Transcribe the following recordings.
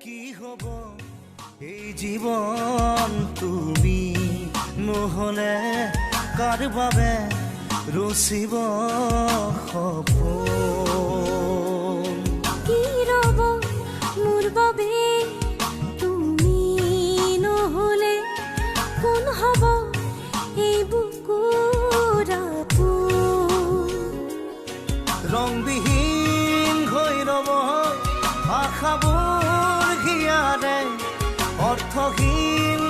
কি হব এই জীবন তুমি নহলে কার বাবে ৰচিব সপোন কি ৰব মোৰ বাবে তুমি নহলে কোন হব এই বুকুৰ আপোন ৰংবিহীন হৈ ৰব আশাবোৰ হিয়াৰে অৰ্থহীন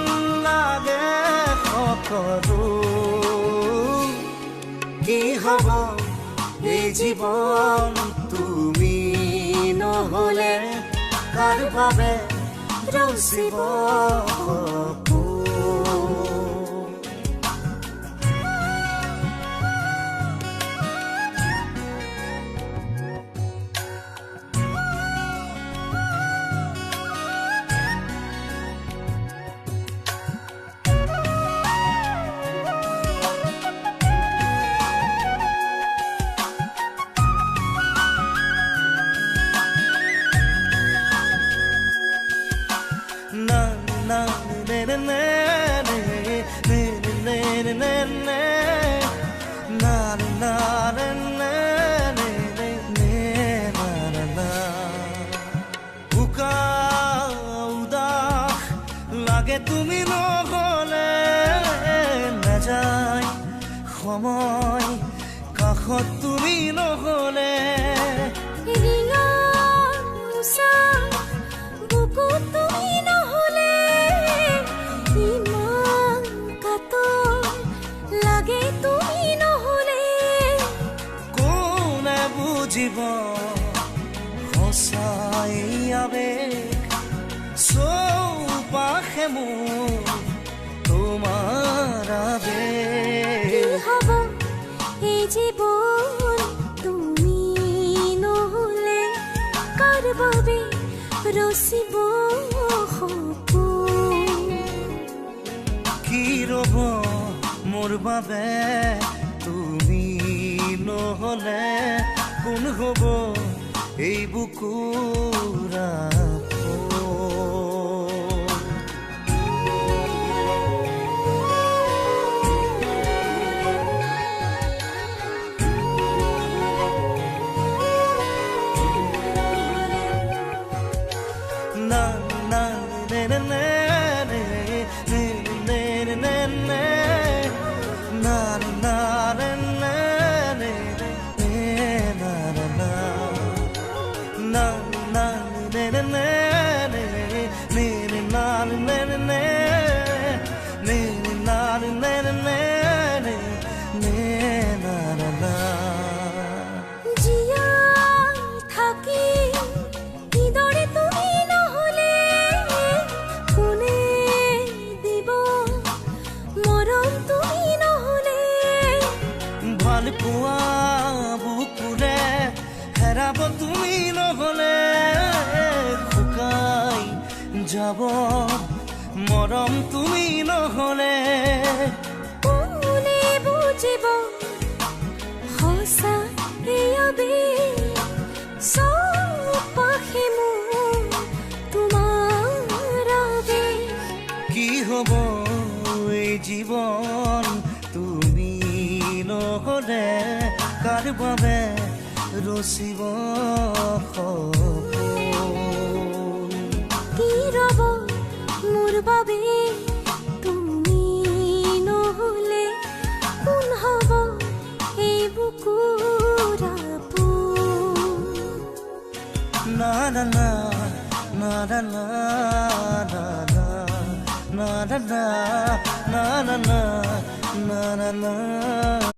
লাগে সকলো কি হব এই জীৱন তুমি নহলে কাৰ বাবে ৰচিব সপোন লাগে তুমি নহলে নাযায় সময় কাষত তুমি নহলে ৰিঙা উষা বুকুত তুমি নহলে ইমান কাতৰ লাগে তুমি নহলে কোনে বুজিব সঁচাই আবেগ চৌপাশে মোৰ তোমাৰ আবেগ কি হব এই জীৱন তুমি নহলে কাৰ বাবে ৰচিব সপোন কি ৰব মোৰ বাবে তুমি নহলে কোন হব এই বুকুৰ ভাল পোৱা বুকুৰে হেৰাব তুমি নহলে শুকাই যাব মৰম তুমি নহলে কোনে বুজিব সঁচা এই আবেগ চৌপাশে মোৰ তোমাৰ আবেগ কি হব এই জীৱন তুমি নহলে কাৰ বাবে ৰচিব সপোন কি ৰব মোৰ বাবে তুমি নহলে কোন হব এই বুকুৰ আপোন না না না না না না না না না না না না না না